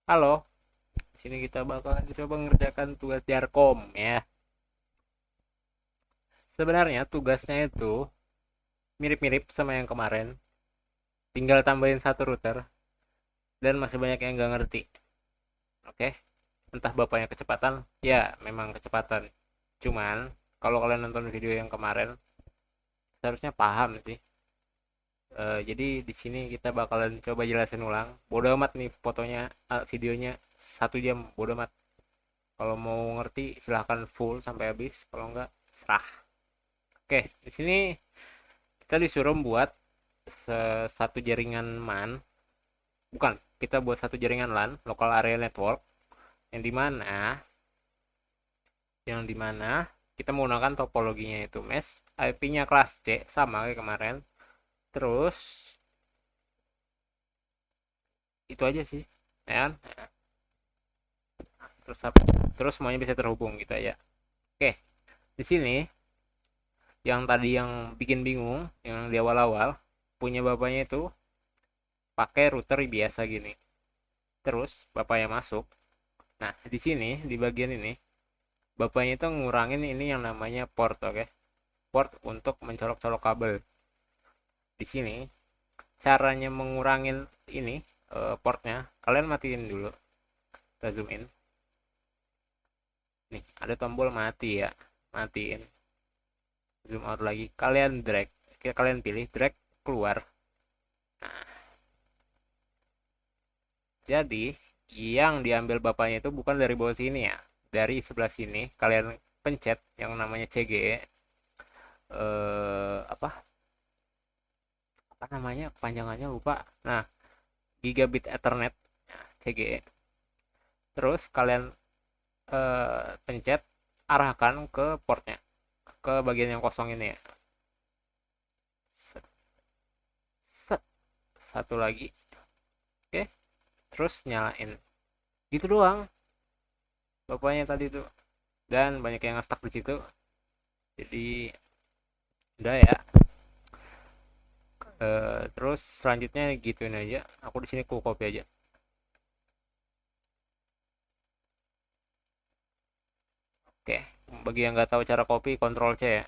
Halo, di sini kita bakal coba mengerjakan tugas Jarkom ya. Sebenarnya tugasnya itu mirip-mirip sama yang kemarin, tinggal tambahin satu router dan masih banyak yang nggak ngerti. Oke, entah bapaknya kecepatan, ya memang kecepatan. Cuman kalau kalian nonton video yang kemarin, seharusnya paham sih. Jadi di sini kita bakalan coba jelasin ulang. Bodoh amat nih fotonya, videonya 1 jam, bodoh amat. Kalau mau ngerti silahkan full sampai habis, kalau nggak serah. Oke, di sini kita disuruh buat satu jaringan MAN, bukan, kita buat satu jaringan LAN, local area network, yang dimana kita menggunakan topologinya itu mesh, IP-nya kelas C sama kayak kemarin. Terus itu aja sih, ya kan? Terus apa? Terus semuanya bisa terhubung gitu aja. Oke, di sini yang tadi yang bikin bingung, yang di awal-awal punya bapaknya itu pakai router biasa gini. Terus bapaknya masuk. Nah, di sini di bagian ini bapaknya itu ngurangin ini yang namanya port, oke? Port untuk mencolok-colok kabel. Di sini caranya mengurangin ini portnya, kalian matiin dulu. Kita zoom in. Nih, ada tombol mati ya. Matiin. Zoom out lagi. Kalian drag. Kalian pilih drag keluar. Nah, jadi yang diambil bapaknya itu bukan dari bawah sini ya. Dari sebelah sini kalian pencet yang namanya CGE, apa apa namanya kepanjangannya lupa. Nah, gigabit ethernet, nah, CGE. Terus kalian pencet, arahkan ke portnya, ke bagian yang kosong ini ya. Set, set. Satu lagi, oke. Terus nyalain, gitu doang bapaknya tadi tuh. Dan banyak yang stuck di situ, jadi udah ya. Terus selanjutnya gituin aja, aku di sini ku copy aja. Oke, bagi yang nggak tahu cara copy, Ctrl C ya.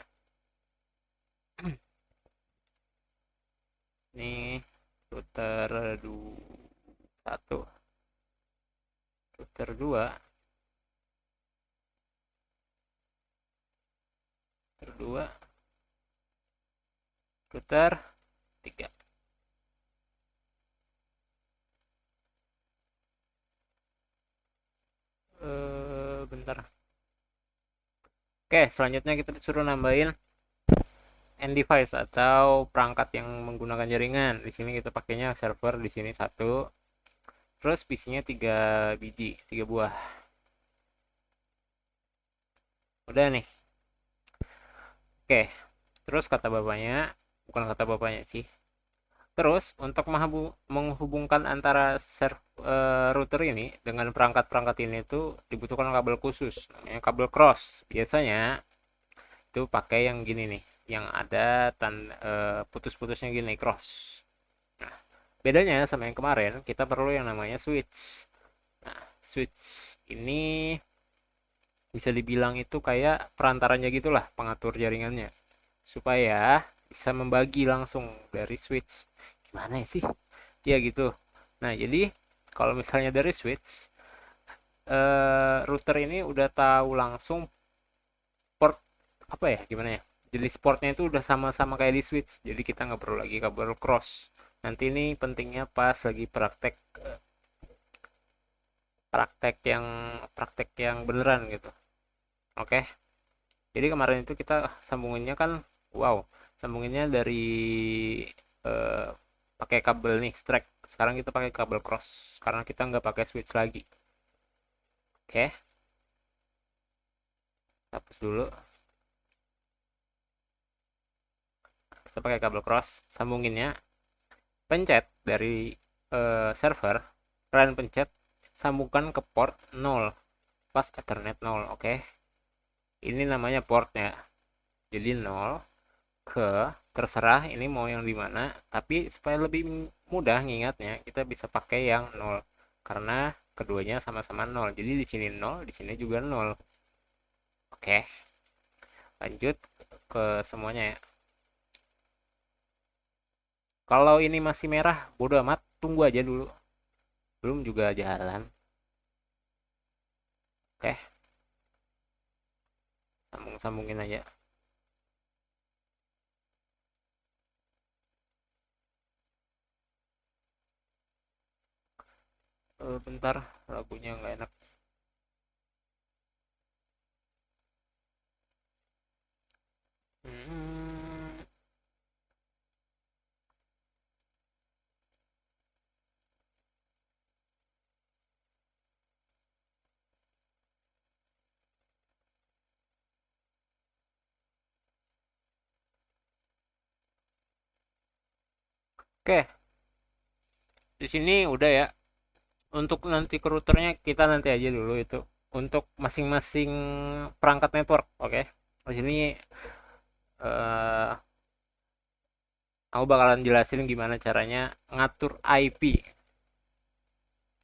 Ini router 1, router 2, router 2, router 3. Bentar. Oke, selanjutnya kita disuruh nambahin end device atau perangkat yang menggunakan jaringan. Di sini kita pakainya server, di sini satu. Terus PC-nya 3 biji, 3 buah. Udah nih. Oke. Terus kata bapaknya, bukan kata bapaknya sih. Terus untuk menghubungkan antara router ini dengan perangkat-perangkat ini tuh dibutuhkan kabel khusus, namanya kabel cross. Biasanya itu pakai yang gini nih, yang ada putus-putusnya gini, cross. Nah, bedanya sama yang kemarin, kita perlu yang namanya switch. Nah, switch ini bisa dibilang itu kayak perantaranya gitulah, pengatur jaringannya, supaya bisa membagi langsung dari switch. Gimana sih? Ya gitu. Nah, jadi kalau misalnya dari switch, router ini udah tahu langsung port, apa ya, gimana ya? Jadi portnya itu udah sama-sama kayak di switch. Jadi kita nggak perlu lagi kabel cross. Nanti ini pentingnya pas lagi praktek, praktek yang praktek yang beneran gitu. Oke. Jadi kemarin itu kita sambunginnya kan, wow, sambunginnya dari eh, pakai kabel nih strike. Sekarang kita pakai kabel cross karena kita nggak pakai switch lagi. Oke, hapus dulu. Kita pakai kabel cross, sambunginnya, pencet dari server, kalian pencet, sambungkan ke port 0, pas ethernet 0, oke. Ini namanya portnya. Jadi 0 ke, terserah ini mau yang di mana, tapi supaya lebih mudah ngingatnya kita bisa pakai yang 0 karena keduanya sama-sama 0. Jadi di sini 0, di sini juga 0. Oke, lanjut ke semuanya ya. Kalau ini masih merah, bodo amat, tunggu aja dulu. Belum juga jalan. Oke, sambung-sambungin aja. Bentar, lagunya nggak enak. Hmm, oke, di sini udah ya. Untuk nanti ke routernya kita nanti aja dulu itu. Untuk masing-masing perangkat network, oke. Di sini eh aku bakalan jelasin gimana caranya ngatur IP.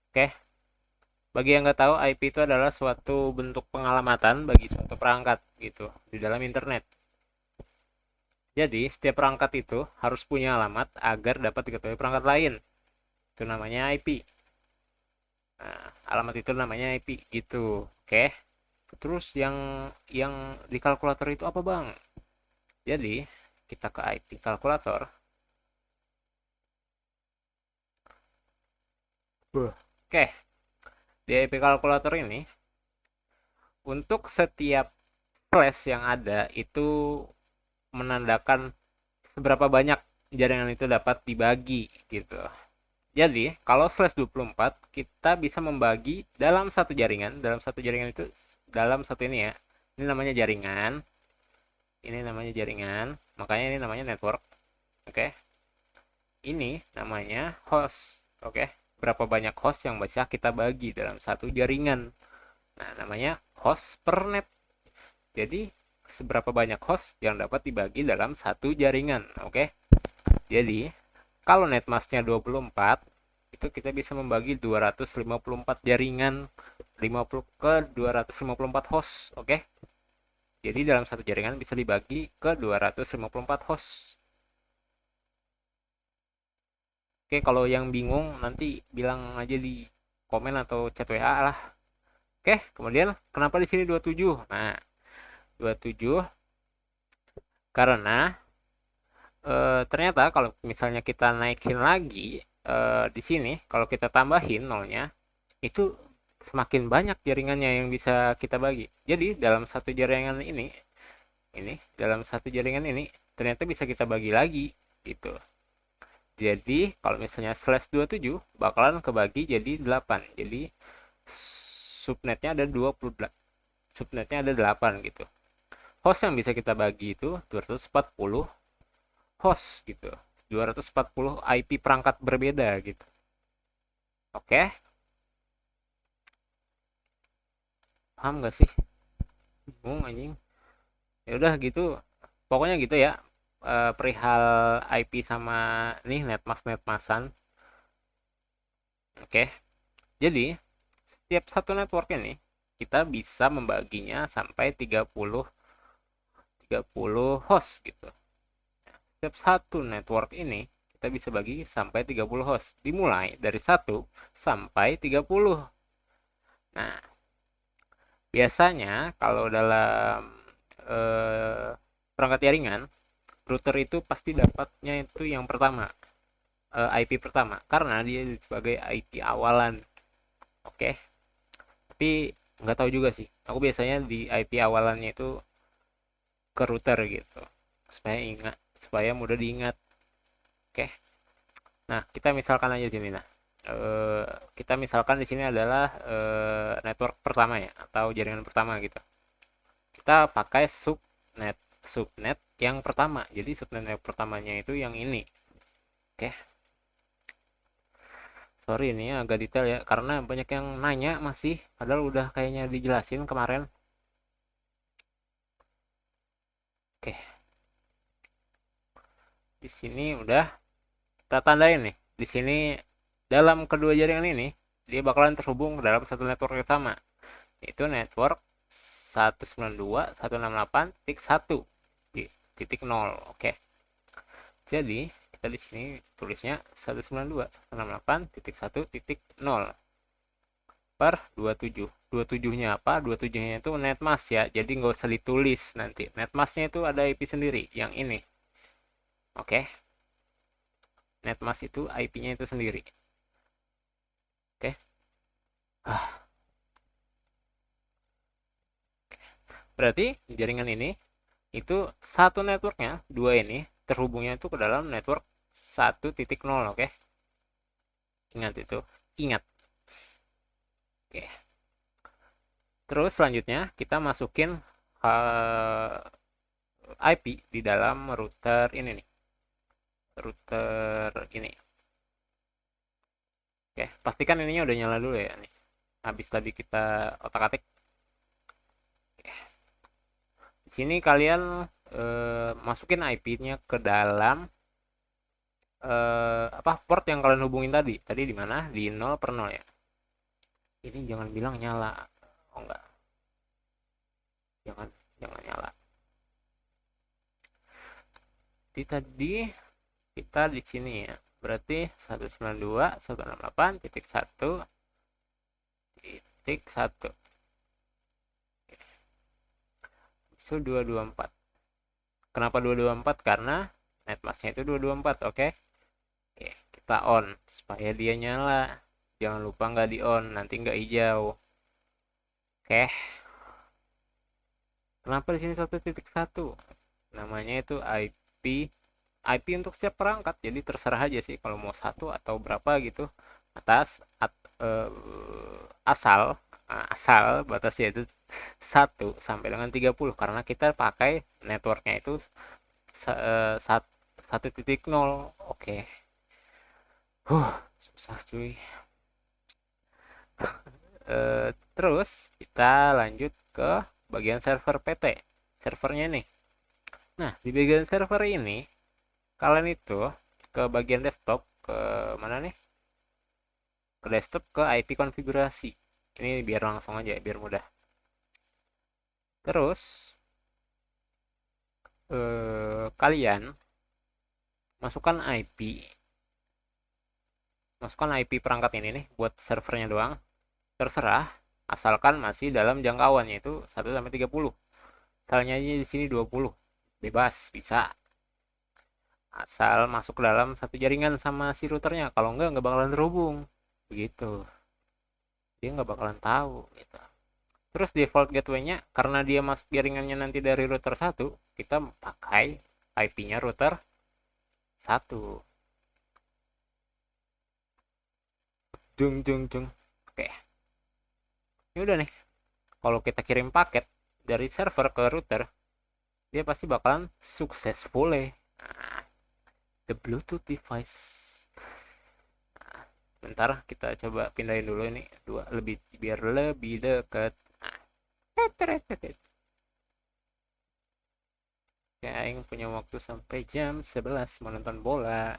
Oke. Bagi yang nggak tahu, IP itu adalah suatu bentuk pengalamatan bagi suatu perangkat gitu di dalam internet. Jadi, setiap perangkat itu harus punya alamat agar dapat diketahui perangkat lain. Itu namanya IP. Nah, alamat itu namanya IP gitu. Oke. Terus yang di kalkulator itu apa, Bang? Jadi, kita ke IP kalkulator. Oke, di IP kalkulator ini untuk setiap slash yang ada itu menandakan seberapa banyak jaringan itu dapat dibagi gitu. Jadi, kalau slash 24 kita bisa membagi dalam satu jaringan itu dalam satu ini ya. Ini namanya jaringan, ini namanya jaringan, makanya ini namanya network. Oke. Ini namanya host. Oke. Berapa banyak host yang bisa kita bagi dalam satu jaringan. Nah, namanya host per net. Jadi, seberapa banyak host yang dapat dibagi dalam satu jaringan. Oke. Jadi, kalau net masknya 24, itu kita bisa membagi 254 jaringan 50 ke 254 host. Oke. Jadi dalam satu jaringan bisa dibagi ke 254 host. Oke, kalau yang bingung nanti bilang aja di komen atau chat WA lah. Oke, kemudian kenapa di sini 27? Nah, 27 karena ternyata kalau misalnya kita naikin lagi di sini, kalau kita tambahin nolnya, itu semakin banyak jaringannya yang bisa kita bagi. Jadi dalam satu jaringan ini dalam satu jaringan ini ternyata bisa kita bagi lagi gitu. Jadi kalau misalnya slash 27 bakalan kebagi jadi 8. Jadi subnetnya ada 28. Subnetnya ada 8 gitu. Host yang bisa kita bagi itu 240 host gitu. 240 IP perangkat berbeda gitu. Oke, paham gak sih? Bingung anjing. Ya udah gitu. Pokoknya gitu ya. Perihal IP sama nih netmasan. Oke. Jadi, setiap satu network ini kita bisa membaginya sampai 30 host gitu. Setiap satu network ini kita bisa bagi sampai 30 host. Dimulai dari 1 sampai 30. Nah, biasanya kalau dalam eh, perangkat jaringan, router itu pasti dapatnya itu yang pertama, IP pertama, karena dia sebagai IP awalan. Oke, tapi nggak tahu juga sih. Aku biasanya di IP awalannya itu ke router gitu, supaya mudah diingat. Oke, nah kita misalkan aja sini. Nah, eh, kita misalkan di sini adalah network pertama ya, atau jaringan pertama gitu. Kita pakai subnet yang pertama. Jadi subnet yang pertamanya itu yang ini. Oke, sorry ini ya, agak detail ya, karena banyak yang nanya masih, padahal udah kayaknya dijelasin kemarin. Oke, di sini udah kita tandain nih. Di sini dalam kedua jaringan ini dia bakalan terhubung dalam satu network yang sama, yaitu network 192.168.1.0. Oke. Jadi kita di sini tulisnya 192.168.1.0 per 27. 27-nya apa? 27-nya itu netmask ya. Jadi nggak usah ditulis nanti. Netmasknya itu ada IP sendiri, yang ini. Oke. Netmask itu IP-nya itu sendiri. Oke. Berarti jaringan ini itu satu networknya, dua ini terhubungnya itu ke dalam network 1.0. Oke. Ingat itu. Ingat. Oke. Terus selanjutnya kita masukin IP di dalam router ini nih. Router ini. Oke, pastikan ininya udah nyala dulu ya nih. Habis tadi kita otak-atik. Di sini kalian masukin IP-nya ke dalam apa port yang kalian hubungin tadi. Tadi di mana? Di 0 per 0 ya. Ini jangan bilang nyala. Oh enggak. Jangan jangan nyala. Jadi tadi kita di sini ya. Berarti 192.168.1.1. So 224. Kenapa 224? Karena netmasknya itu 224. Oke. Oke, kita on supaya dia nyala. Jangan lupa nggak di on, nanti nggak hijau. Oke. Kenapa di sini 1.1? Namanya itu IP untuk setiap perangkat. Jadi terserah aja sih kalau mau satu atau berapa gitu. Asal asal batasnya itu 1 sampai dengan 30, karena kita pakai networknya itu 1.0. Oke. Susah cuy. Terus kita lanjut ke bagian server PT, servernya nih. Nah, di bagian server ini kalian itu ke bagian desktop, ke mana nih, ke desktop, ke IP konfigurasi. Ini biar langsung aja, biar mudah. Terus kalian masukkan IP perangkat ini nih buat servernya doang. Terserah, asalkan masih dalam jangkauan, yaitu 1 sampai 30. Misalnya aja di sini 20. Bebas, bisa. Asal masuk dalam satu jaringan sama si routernya. Kalau nggak bakalan terhubung. Begitu. Dia nggak bakalan tahu gitu. Terus default gateway-nya, karena dia masuk jaringannya nanti dari router 1, kita pakai IP-nya router 1. Jung jung jung. Oke. Ini udah nih. Kalau kita kirim paket dari server ke router, dia pasti bakalan successful ya. Nah, the Bluetooth device. Nah, bentar kita coba pindahin dulu ini dua, lebih biar lebih dekat. Nah, kayak Aing punya waktu sampai jam 11 menonton bola.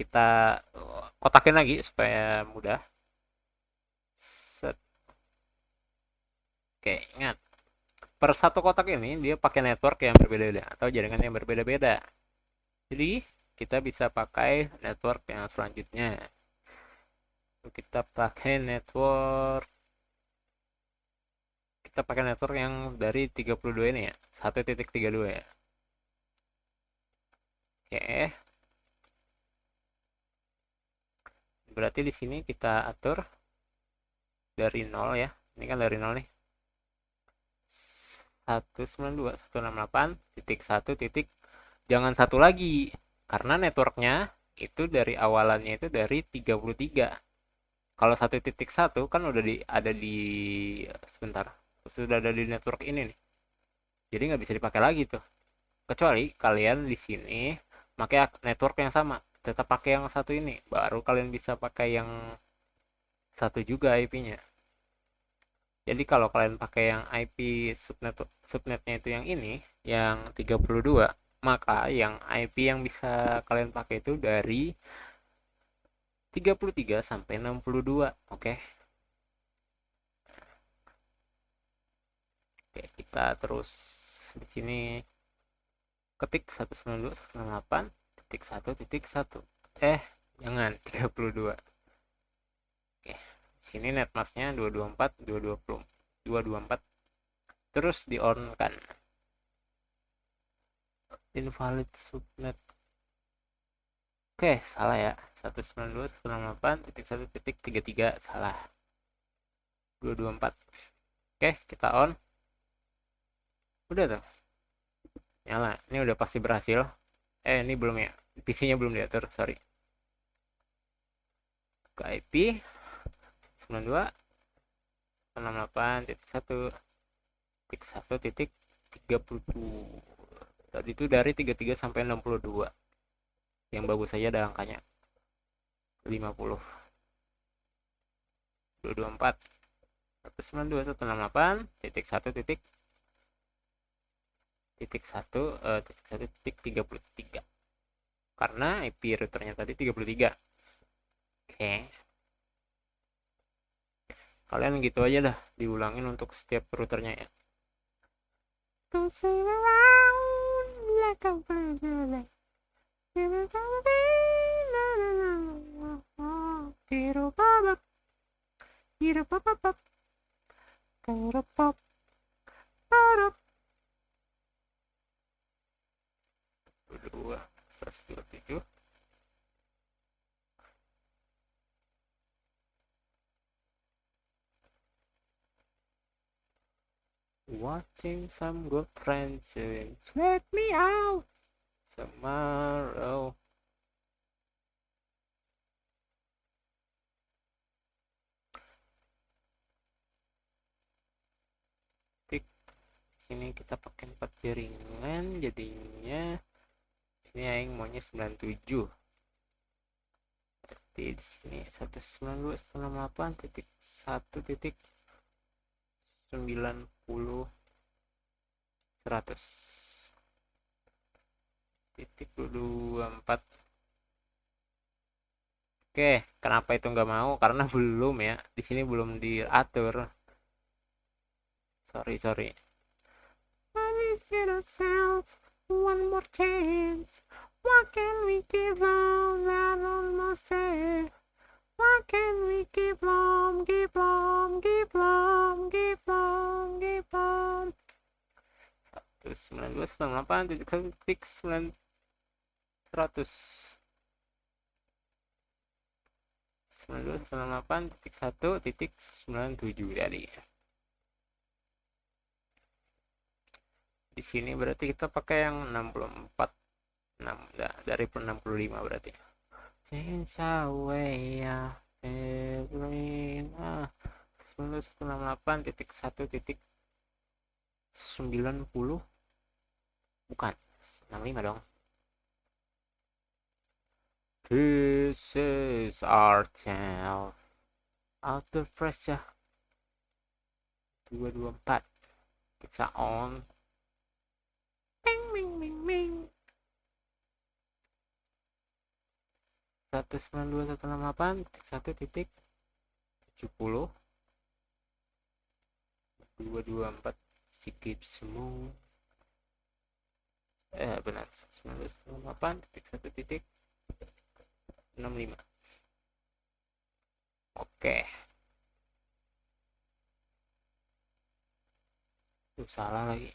Kita kotakin lagi supaya mudah. Set. Oke, ingat, per satu kotak ini dia pakai network yang berbeda-beda atau jaringan yang berbeda-beda. Jadi kita bisa pakai network yang selanjutnya. Kita pakai network yang dari 32 ini ya, 1.32 ya. Oke. Berarti di sini kita atur dari 0 ya. Ini kan dari 0 nih. 192.168.1. Jangan satu lagi, karena networknya itu dari awalannya itu dari 33. Kalau 1.1 kan udah ada di sebentar, sudah ada di network ini nih. Jadi nggak bisa dipakai lagi tuh. Kecuali kalian di sini pakai network yang sama, tetap pakai yang satu ini, baru kalian bisa pakai yang satu juga IP-nya. Jadi kalau kalian pakai yang IP subnetnya itu yang ini, yang 32, maka yang IP yang bisa kalian pakai itu dari 33 sampai 62. Oke. Oke, kita terus di sini ketik 192.168.1.1. Jangan 32. Oke. Sini netmasknya 224 220 224. Terus di on kan. Invalid subnet. Oke, salah ya. 192.168.1.33 salah. 224. Oke, kita on. Udah tuh. Nyala. Ini udah pasti berhasil. Ini belum ya. PC-nya belum diatur, sorry. Ke IP 92.168.1.1.30. Tadi itu dari 33 sampai 62. Yang bagus saja ada angkanya 50. 224 192.168.1.1.33 karena IP routernya tadi 33. Oke, kalian gitu aja dah, diulangin untuk setiap routernya ya. Dua 127. Watching some good friends let me out tomorrow. Tik, sini kita pakai 4 jaringan, jadinya sini aing maunya 97. Berarti di sini 192.168.1.90 titik 224. Oke, kenapa itu nggak mau? Karena belum ya, di sini belum diatur. Sorry. Let's get ourselves one more chance. What can we give on that almost there? What can we give on? 192.168.900 192.168.1.97 tadi. Di sini berarti kita pakai yang 64. 6 dari 65 berarti. Change away ya. 168.1.90 bukan 65 dong. This is our channel. Outer pressure 224. Kita on. Bing bing bing bing. 192.168.1.70 224 sikit semua. Benar 192.168.1.65. Oke. Salah lagi.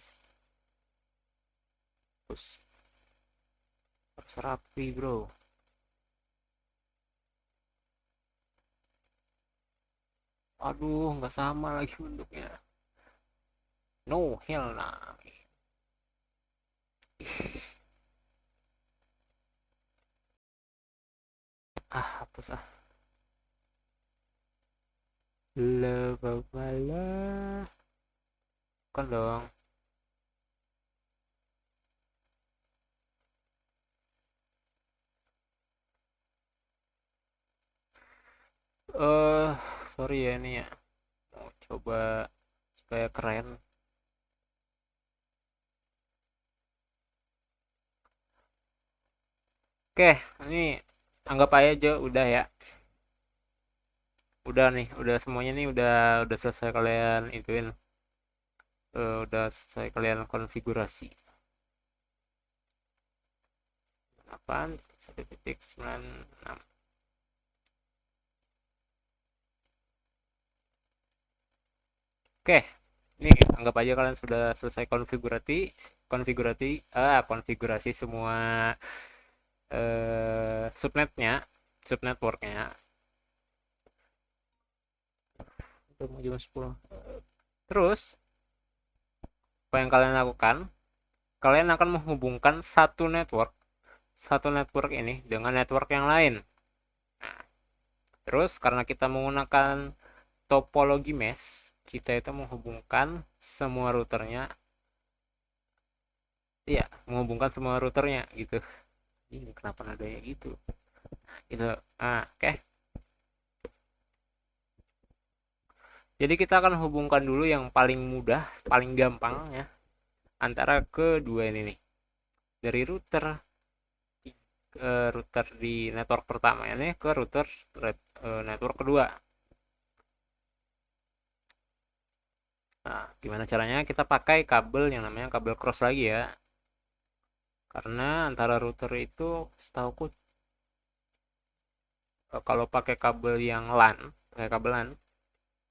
Terus harus rapi bro. Aduh, nggak sama lagi bentuknya. No, hell nah. Hapus ah. Lebalah. Kan dong. Sorry ya ini ya. Mau coba supaya keren. Oke, ini anggap aja udah ya. Udah nih, udah semuanya nih udah selesai kalian ituin. Udah selesai kalian konfigurasi. 8 1.96. Oke, ini anggap aja kalian sudah selesai konfigurasi semua subnetnya, subnetworknya. Udah mau jam 10. Terus apa yang kalian lakukan? Kalian akan menghubungkan satu network ini dengan network yang lain. Nah, terus karena kita menggunakan topologi mesh, kita itu menghubungkan semua routernya. Iya, menghubungkan semua routernya gitu. Ini kenapa nadanya gitu? Gitu. Oke. Okay. Jadi kita akan hubungkan dulu yang paling mudah, paling gampang ya, antara kedua ini nih. Dari router di network pertama ini ke router network kedua. Nah, gimana caranya? Kita pakai kabel yang namanya kabel cross lagi ya. Karena antara router itu setahuku kalau pakai kabel yang LAN, pakai kabel LAN,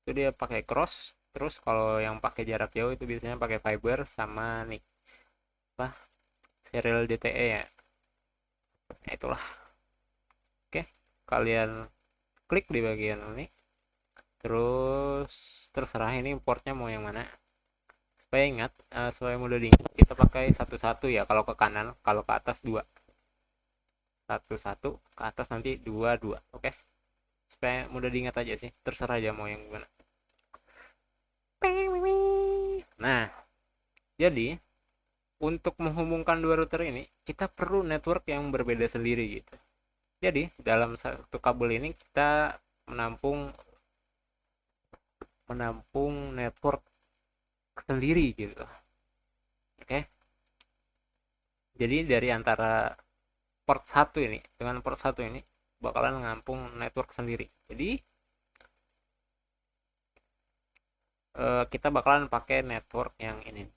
itu dia pakai cross. Terus kalau yang pakai jarak jauh itu biasanya pakai fiber sama nih apa serial DTE ya. Nah, itulah. Oke, kalian klik di bagian ini. Terus terserah ini portnya mau yang mana. Supaya ingat, supaya mudah diingat, kita pakai satu-satu ya. Kalau ke kanan, kalau ke atas dua. Satu-satu, ke atas nanti dua-dua. Oke? Supaya mudah diingat aja sih. Terserah aja mau yang gimana. Nah, jadi untuk menghubungkan dua router ini, kita perlu network yang berbeda sendiri gitu. Jadi, dalam satu kabel ini kita menampung menampung network sendiri gitu. Oke. Jadi dari antara port 1 ini dengan port 1 ini bakalan ngampung network sendiri. Jadi kita bakalan pakai network yang ini.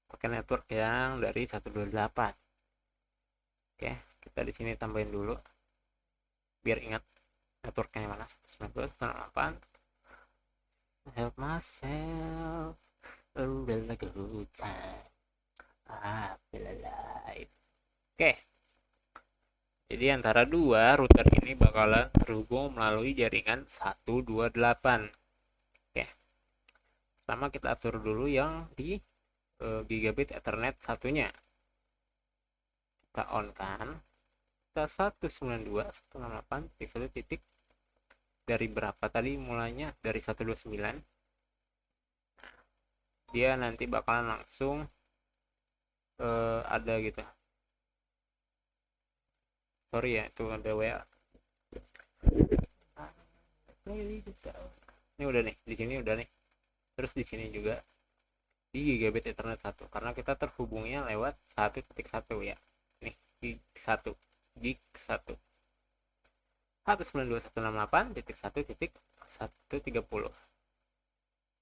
Pakai network yang dari 128. Oke, kita di sini tambahin dulu biar ingat networknya mana. 192.168. Help myself. Udah lagu time. Feel alive. Oke. Jadi antara dua router ini bakalan terhubung melalui jaringan 128. Oke. Pertama kita atur dulu yang di gigabit ethernet satunya. Kita on kan. Kita 192.168.1 titik dari berapa tadi mulanya dari 129. Dia nanti bakalan langsung ada gitu. Sorry ya, itu ada WA. Ini udah nih, di sini udah nih. Terus di sini juga di gigabit ethernet 1 karena kita terhubungnya lewat 1.1 ya. Nih, gig 1. Gig 1. 192.168.1.130.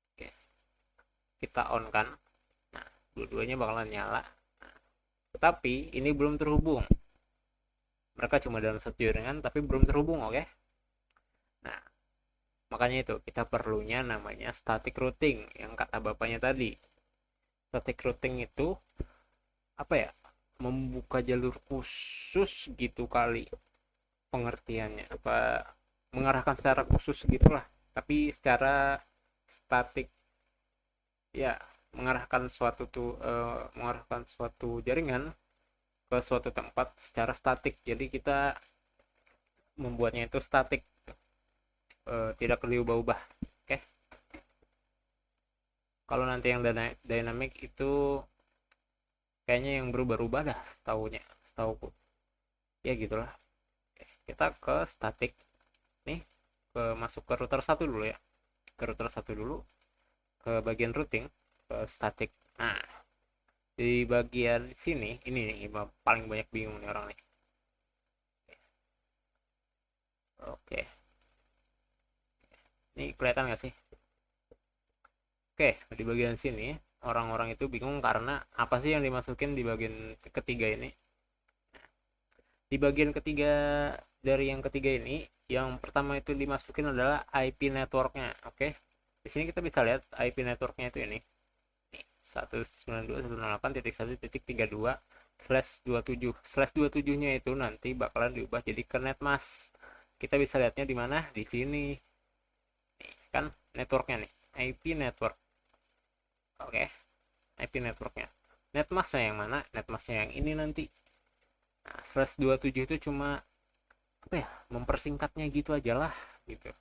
Oke. Kita on kan. Nah, dua-duanya bakalan nyala. Nah, tetapi ini belum terhubung. Mereka cuma dalam satu jaringan tapi belum terhubung, oke? Nah, makanya itu kita perlunya namanya static routing yang kata bapaknya tadi. Static routing itu apa ya? Membuka jalur khusus gitu kali pengertiannya. Apa mengarahkan secara khusus gitulah. Tapi secara statik ya mengarahkan suatu jaringan ke suatu tempat secara statik. Jadi kita membuatnya itu statik, tidak diubah-ubah. Oke. Kalau nanti yang dynamic itu kayaknya yang berubah-ubah dah setauku. Ya gitulah. Oke. Kita ke statik nih, masuk ke router satu dulu ya. Ke router satu dulu, ke bagian routing, ke statik. Nah, di bagian sini ini nih paling banyak bingung nih orang nih. Ini kelihatan nggak sih? Oke, di bagian sini orang-orang itu bingung karena apa sih yang dimasukin di bagian ketiga ini. Di bagian ketiga dari yang ketiga ini, yang pertama itu dimasukin adalah IP networknya. Oke, di sini kita bisa lihat IP networknya itu ini 192.168.1.1.1.32/27 nya itu nanti bakalan diubah jadi ke netmask. Kita bisa lihatnya di mana, di sini kan networknya nih, IP network. Oke, IP networknya. Netmasknya yang mana? Netmasknya yang ini nanti. Nah, slash 27 itu cuma apa ya, mempersingkatnya gitu aja lah gitu.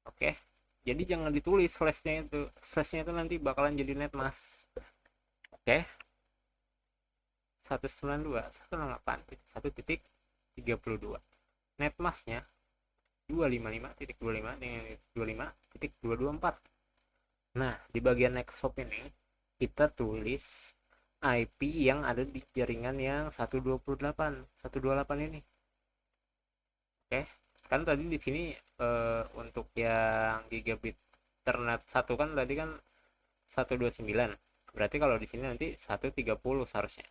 Oke, jadi jangan ditulis slashnya itu nanti bakalan jadi netmask. Oke, 192.168.1.32. Netmasknya 255.25 dengan 25.224. Nah, di bagian next hop ini kita tulis IP yang ada di jaringan yang 128 ini. Oke, kan tadi di sini untuk yang gigabit internet satu kan tadi kan 129. Berarti kalau di sini nanti 130 seharusnya.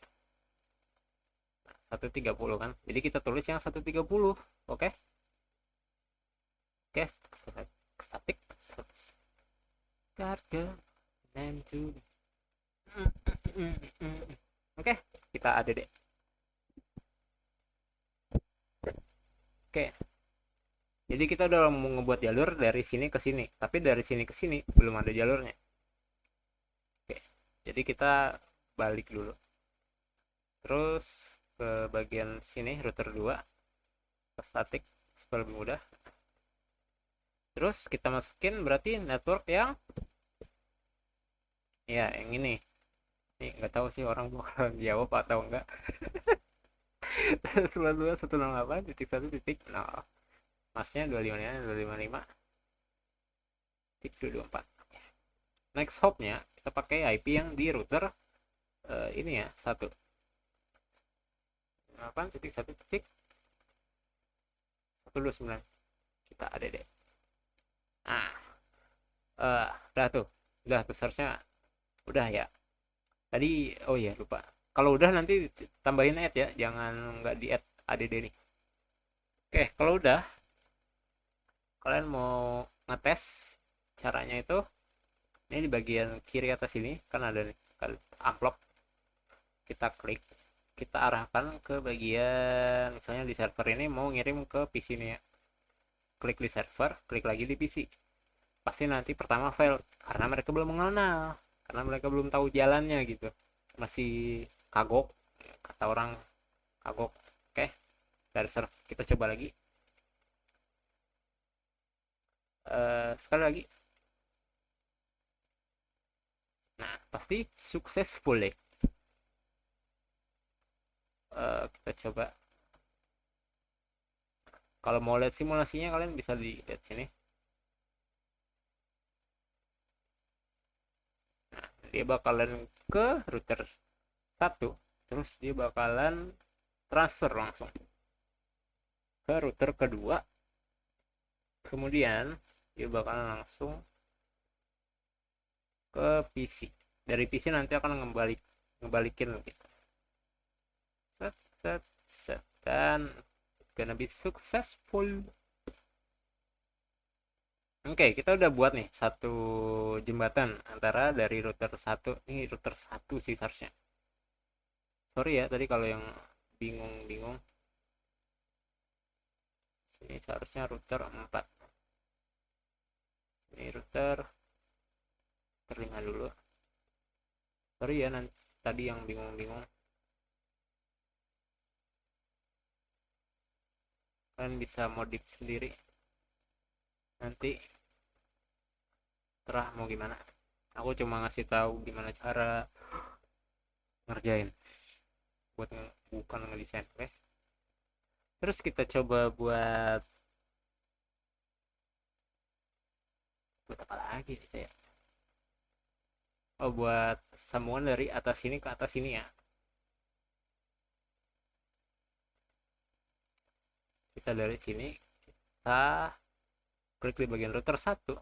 130 kan. Jadi kita tulis yang 130. Oke. Oke, statik karga name to. Oke, kita ada deh. Oke. Jadi kita udah mau ngebuat jalur dari sini ke sini, tapi dari sini ke sini belum ada jalurnya. Oke. Jadi kita balik dulu. Terus ke bagian sini router 2 ke statik supaya lebih mudah. Terus kita masukin berarti network yang ya yang ini nggak tahu sih orang mau jawab atau enggak. 92.168.1.0 masnya 255.255.224. Next hopnya kita pakai IP yang di router ini ya 1.1.129 kita ada deh. Nah, udah tuh, seharusnya udah ya. Tadi oh iya lupa, kalau udah nanti tambahin add ya, jangan nggak di add add nih. Oke, kalau udah kalian mau ngetes caranya itu, ini di bagian kiri atas ini kan ada nih unlock, kita klik, kita arahkan ke bagian misalnya di server ini mau ngirim ke PC ini ya, klik di server, klik lagi di PC, pasti nanti pertama fail karena mereka belum mengenal, karena mereka belum tahu jalannya gitu, masih kagok, kata orang kagok. Oke, dari server kita coba lagi. Sekali lagi. Nah, pasti successful deh. Kita coba. Kalau mau lihat simulasinya kalian bisa lihat sini. Nah, dia bakalan ke router 1, terus dia bakalan transfer langsung ke router kedua, kemudian dia bakalan langsung ke PC. Dari PC nanti akan ngebalikin gitu. Set, set, set, dan gonna be successful. Oke, kita udah buat nih satu jembatan antara dari router satu, ini router satu sih seharusnya. Sorry ya tadi kalau yang bingung-bingung. Ini seharusnya router 4. Ini router 5 dulu. Sorry ya nanti tadi yang bingung-bingung. Kalian bisa modif sendiri. Nanti terah mau gimana. Aku cuma ngasih tahu gimana cara ngerjain buat bukan ngedesain. Oke. Terus kita coba buat apa lagi ya? Oh, buat sambungan dari atas sini ke atas sini ya. Kita dari sini kita klik di bagian router 1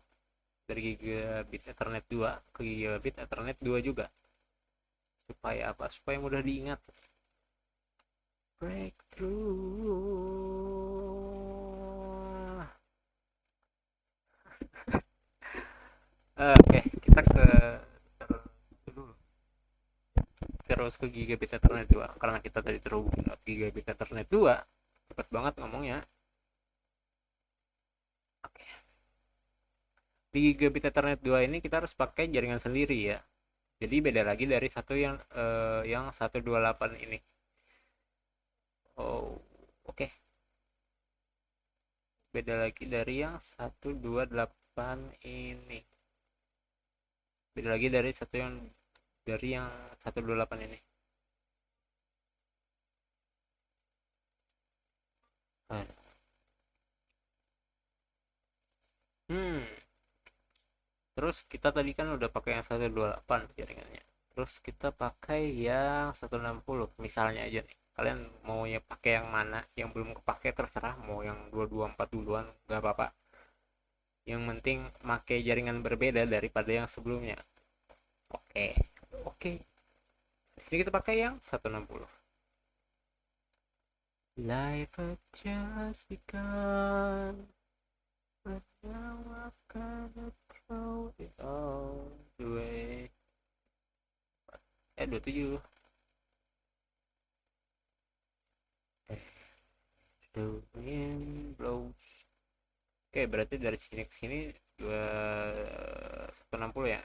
dari gigabit ethernet 2 ke gigabit ethernet 2 juga. Supaya apa? Supaya mudah diingat. Breakthrough. Oke, kita ke dulu. Terus ke gigabit ethernet 2 karena kita tadi terhubung ke gigabit ethernet 2. Cepat banget ngomongnya. Oke. Di gigabit ethernet 2 ini kita harus pakai jaringan sendiri ya. Jadi beda lagi dari satu yang 128 ini. Oh, oke. Beda lagi dari yang 128 ini. Beda lagi dari yang 128 ini. Hmm. Terus kita tadi kan udah pakai yang 128 jaringannya. Terus kita pakai yang 160 misalnya aja nih. Kalian maunya pakai yang mana? Yang belum kepake terserah, mau yang 224 duluan nggak apa-apa. Yang penting pakai jaringan berbeda daripada yang sebelumnya. Oke. Oke. Di sini kita pakai yang 160. Life has just begun. But now I've gotta throw it all away. 27. The wind blows. Oke, berarti dari sini ke sini 160 ya.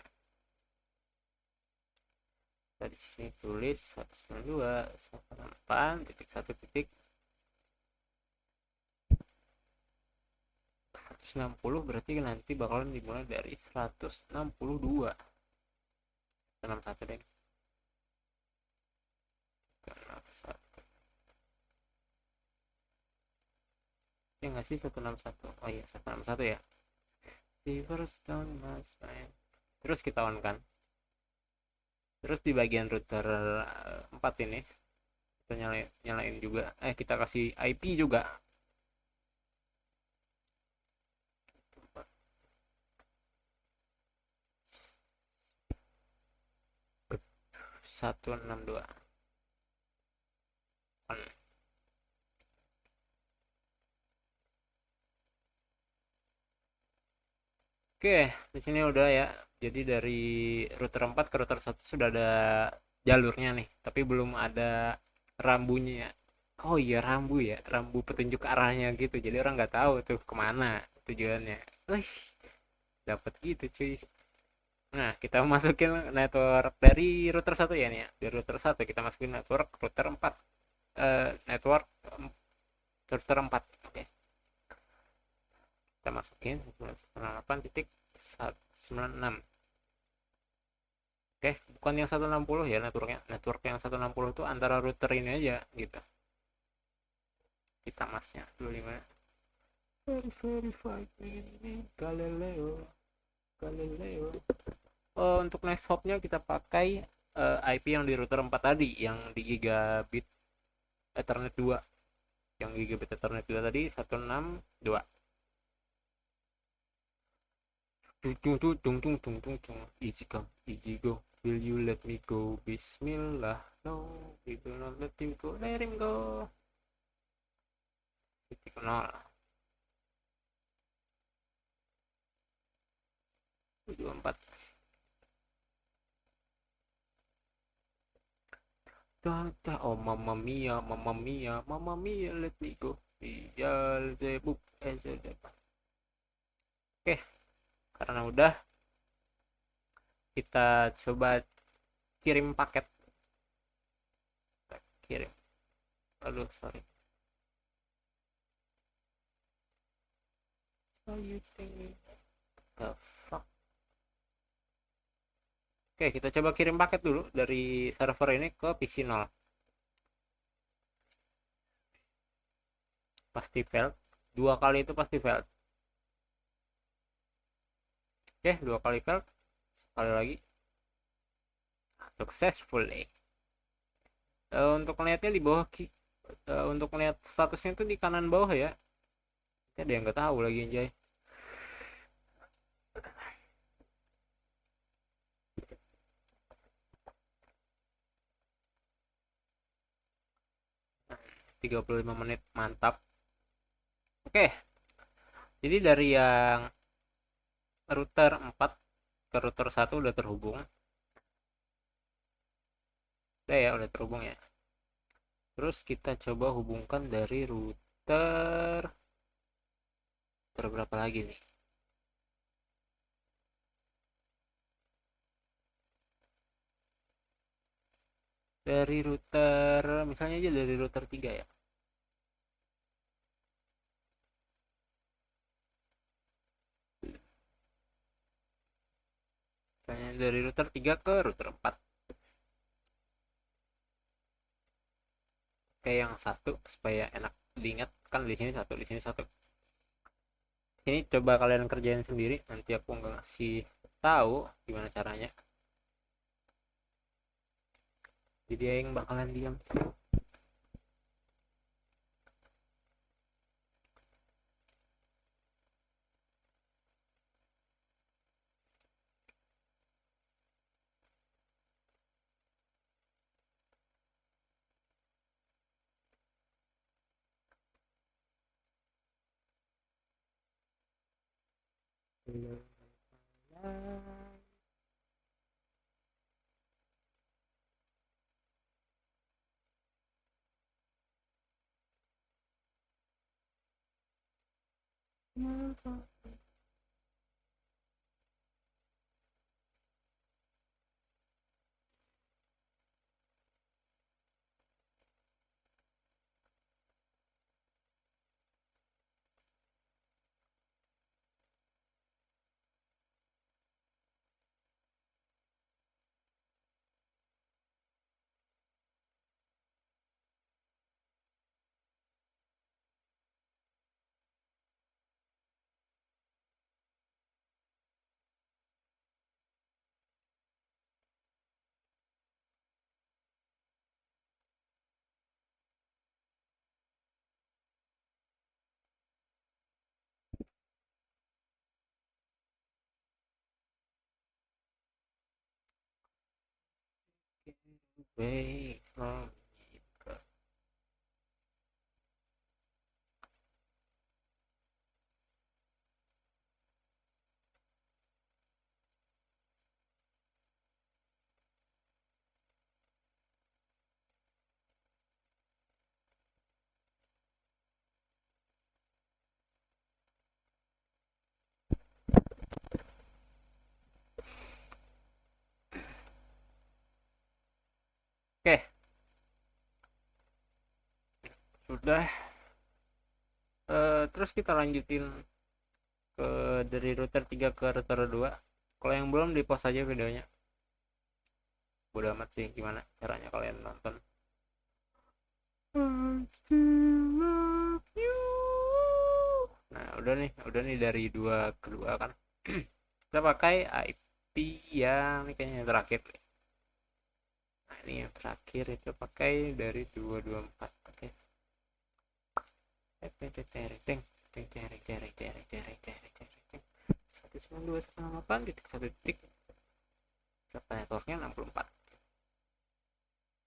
Tadi sini tulis 192 168 titik 1 titik 160, berarti nanti bakalan dimulai dari 162. 161 deh. 161. Ya nggak sih 161? Oh iya 161 ya. Silverstone mas main. Terus kita on kan. Terus di bagian router 4 ini kita nyalain juga. Kita kasih IP juga. 162. On. Oke, di sini udah ya. Jadi dari router 4 ke router 1 sudah ada jalurnya nih, tapi belum ada rambunya. Oh iya, rambu ya, rambu petunjuk arahnya gitu. Jadi orang nggak tahu tuh kemana tujuannya. Wih, dapat gitu cuy. Nah, kita masukin network dari router 1 ya nih ya. Dari router 1 kita masukin network router 4. Network router 4. Oke. Kita masukin 98.96. Oke, bukan yang 160 ya networknya. Network yang 160 itu antara router ini aja gitu. Kita masnya 25. Verify ini Galileo. Untuk next hopnya kita pakai IP yang di router 4 tadi, yang di gigabit Ethernet 2. Yang gigabit Ethernet 2 tadi 162. Easy come, easy go. Will you let me go? Bismillah. No, we will not let him go. Let him go. Titik 0. 24. Oh mamma mia, mamma mia, mamma mia, let me go. Beelzebub, Oke, karena udah, kita coba kirim paket. Kita kirim. Aduh, sorry. So you think the fuck? Oke, kita coba kirim paket dulu dari server ini ke PC 0. Pasti failed. 2 kali itu pasti failed. Oke, 2 kali failed. Sekali lagi. Successfully. Untuk melihatnya di bawah, untuk melihat statusnya itu di kanan bawah ya. Ada yang nggak tahu lagi anjay. 35 menit, mantap. Oke, jadi dari yang router 4 ke router 1 udah terhubung. Udah ya, udah terhubung ya. Terus kita coba hubungkan dari router berapa lagi nih? Dari router, misalnya aja dari router 3 ya. Misalnya dari router 3 ke router 4. Kayak yang satu supaya enak diingat, kan di sini satu, di sini satu. Ini coba kalian kerjain sendiri, nanti aku nggak ngasih tahu gimana caranya. Jadi yang bakalan diam. Baik, oke, sudah. Terus kita lanjutin ke dari router 3 ke router 2. Kalau yang belum, di pause aja videonya. Bodo amat sih gimana caranya kalian nonton. I still love you. Nah, udah nih dari dua kedua kan. Kita pakai IP yang ini kayaknya yang terakhir. Nah, ini yang terakhir itu pakai dari 224. Oke. Satu sembilan dua satu delapan titik satu titik. Data networknya 64.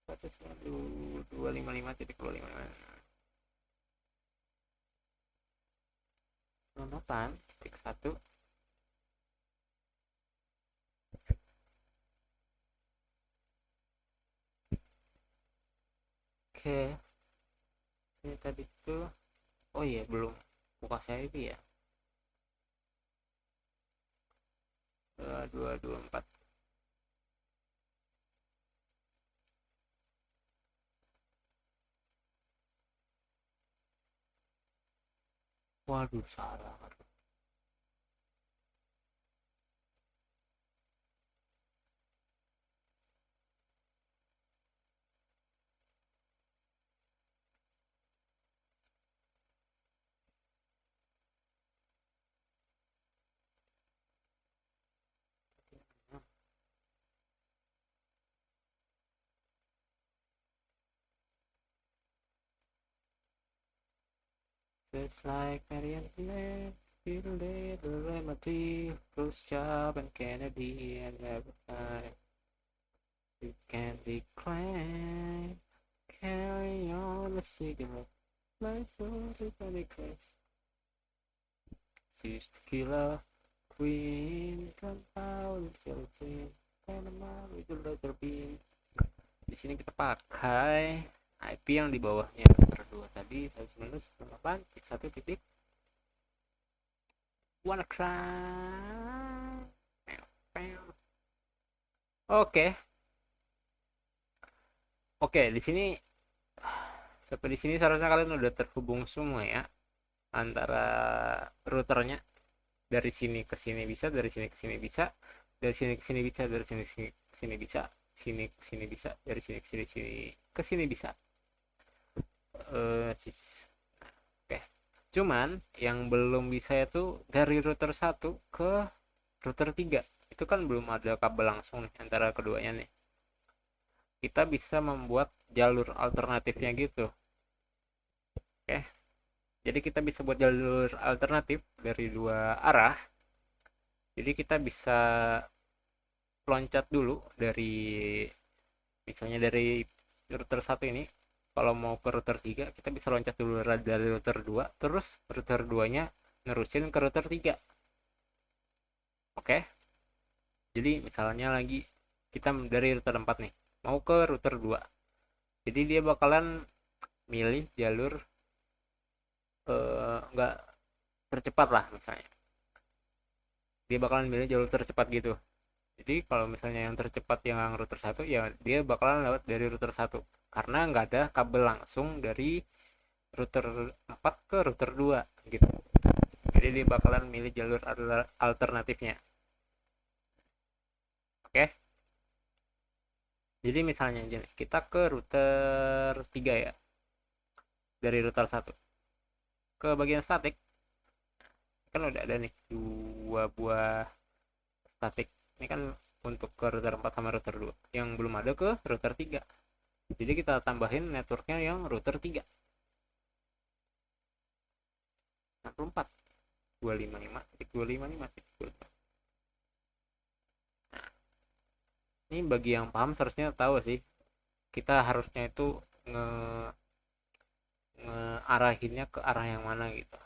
19255.255 oke, ini tadi tuh, oh iya belum buka IP ya. 224. Waduh, salah. Just like Marianne Gillette, Little Day, the Remedy, Bruce Job and Kennedy, and every time you can decline, Carry on a cigarette. My soul is on the crash. She's the killer queen. Compound skeleton. Panama with the laser beam. Di sini kita pakai IP yang di bawahnya router 2 tadi 198.1. Wanna cry. Oke. Oke, di sini sampai di sini seharusnya kalian udah terhubung semua ya antara routernya. Dari sini ke sini bisa, dari sini ke sini bisa, dari sini ke sini bisa, dari sini ke sini bisa, sini ke sini bisa, dari sini ke sini ke sini bisa. Oke. Cuman yang belum bisa itu dari router 1 ke router 3. Itu kan belum ada kabel langsung nih antara keduanya nih. Kita bisa membuat jalur alternatifnya gitu. Oke. Jadi kita bisa buat jalur alternatif dari dua arah. Jadi kita bisa loncat dulu dari misalnya dari router 1 ini. Kalau mau ke router 3 kita bisa loncat dulu dari router 2, terus router 2-nya nerusin ke router 3. Oke. Jadi misalnya lagi kita dari router 4 nih mau ke router 2. Jadi dia bakalan milih jalur nggak tercepat lah misalnya. Dia bakalan milih jalur tercepat gitu. Jadi kalau misalnya yang tercepat yang router 1 ya dia bakalan lewat dari router 1 karena nggak ada kabel langsung dari router 4 ke router 2 gitu. Jadi dia bakalan milih jalur alternatifnya. Oke. Jadi misalnya kita ke router 3 ya. Dari router 1 ke bagian statik kan udah ada nih dua buah statik. Ini kan untuk ke router 4 sama router 2. Yang belum ada ke router 3. Jadi kita tambahin networknya yang router 3. 64 255.255. Nah, ini bagi yang paham seharusnya tahu sih. Kita harusnya itu nge ngearahinnya ke arah yang mana gitu.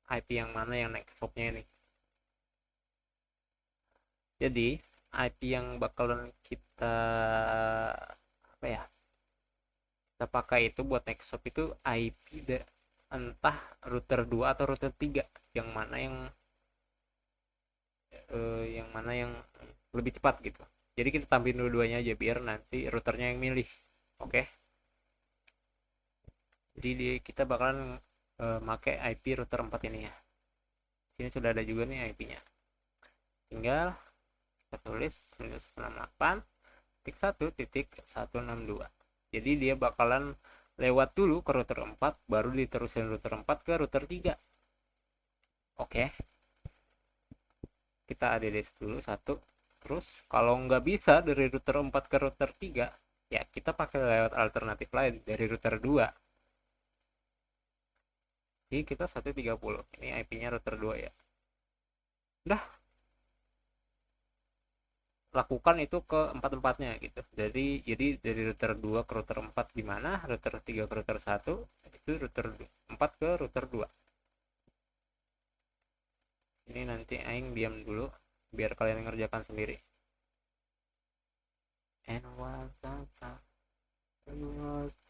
IP yang mana yang next hopnya ini. Jadi IP yang bakalan kita apa ya? Kita pakai itu buat next hop itu IP entah router 2 atau router 3 yang mana yang lebih cepat gitu. Jadi kita tampilin dua-duanya aja biar nanti routernya yang milih. Oke. Jadi kita bakalan pakai IP router 4 ini ya. Sini sudah ada juga nih IP-nya. Tinggal kita tulis 968.1.162. Jadi dia bakalan lewat dulu ke router 4 baru diterusin router 4 ke router 3. Oke. Kita add dulu satu. Terus kalau nggak bisa dari router 4 ke router 3, ya kita pakai lewat alternatif lain dari router 2. Jadi kita 130. Ini IP-nya router 2 ya. Udah, lakukan itu ke empat-empatnya gitu. Jadi dari router 2 ke router 4 gimana, router 3 ke router 1, itu router 4 ke router 2. Ini nanti aing diam dulu biar kalian ngerjakan sendiri. And once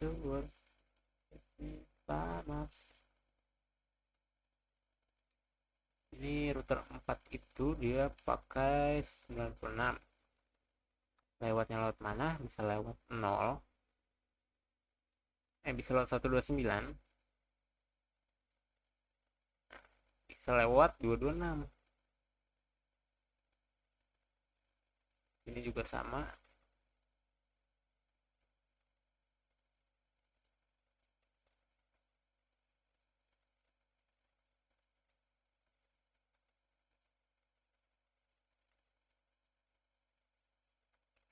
towards panas. Ini router 4 itu dia pakai 96. Lewatnya lewat mana? Bisa lewat 0. Bisa lewat 129. Bisa lewat 226. Ini juga sama.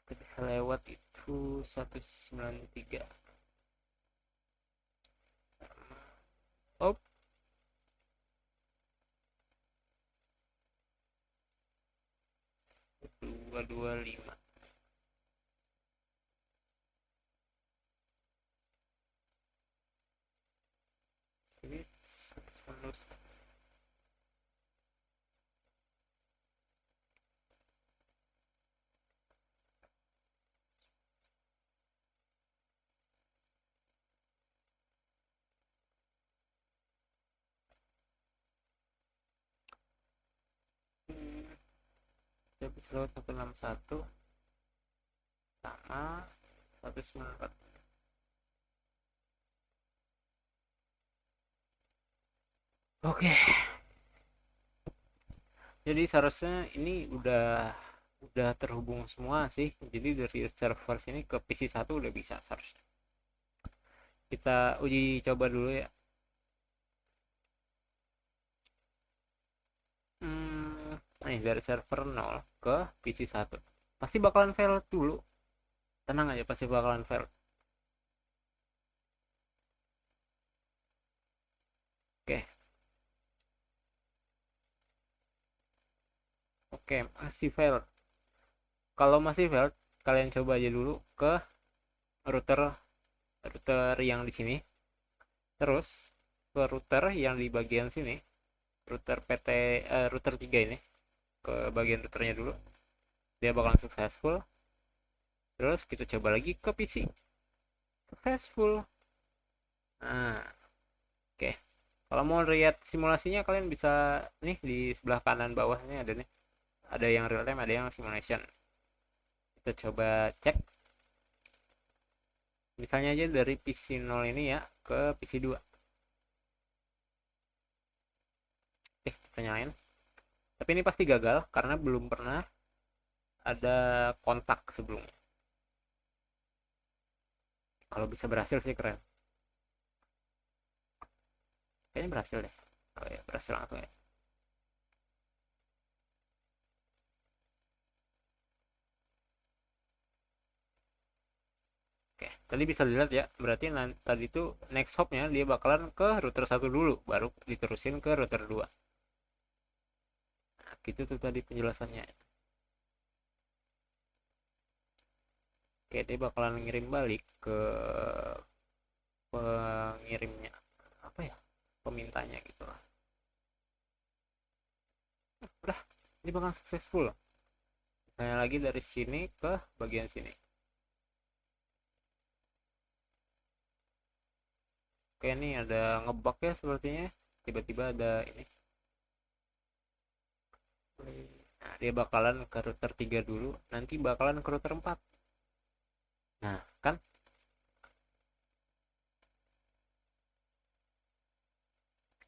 Kita bisa lewat itu 193. Oh, 225. Slow 161 sama 194. Oke, jadi seharusnya ini udah terhubung semua sih. Jadi dari server sini ke PC satu udah bisa seharusnya. Kita uji coba dulu ya. Nih dari server 0 ke PC satu pasti bakalan fail dulu. Tenang aja, pasti bakalan fail. Oke, oke, masih fail. Kalau masih fail, kalian coba aja dulu ke router router yang di sini. Terus ke router yang di bagian sini, router PT router 3 ini, ke bagian routernya dulu. Dia bakalan successful. Terus kita coba lagi ke PC. Successful. Nah, oke. Kalau mau lihat simulasinya kalian bisa nih di sebelah kanan bawah ini ada nih. Ada yang real time, ada yang simulation. Kita coba cek. Misalnya aja dari PC 0 ini ya ke PC 2. Kita nyalain. Tapi ini pasti gagal karena belum pernah ada kontak sebelumnya. Kalau bisa berhasil sih keren. Kayaknya berhasil deh. Oh ya, berhasil langsung ya. Oke, tadi bisa dilihat ya. Berarti tadi itu next hopnya dia bakalan ke router satu dulu, baru diterusin ke router 2. Nah, gitu tuh tadi penjelasannya. Oke, dia bakalan ngirim balik ke pengirimnya. Apa ya? Pemintanya gitu lah. Udah, ini bakal successful. Misalnya lagi dari sini ke bagian sini. Oke, ini ada ngebug ya sepertinya. Tiba-tiba ada ini. Nah, dia bakalan ke router 3 dulu, nanti bakalan ke router 4. Nah, kan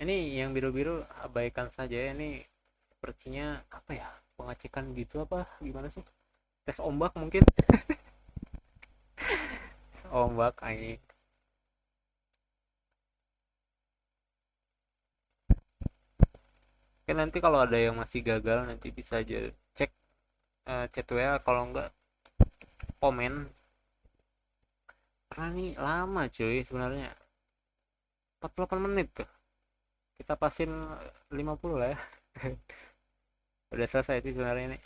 ini yang biru-biru abaikan saja ya. Ini sepertinya apa ya? Pengecekan gitu apa gimana sih? Tes ombak mungkin. Ombak ini. Oke, nanti kalau ada yang masih gagal nanti bisa aja cek chat WA, kalau enggak komen. Karena ini lama cuy sebenarnya. 48 menit tuh. Kita pasin 50 lah ya. Udah selesai sih sebenarnya ini.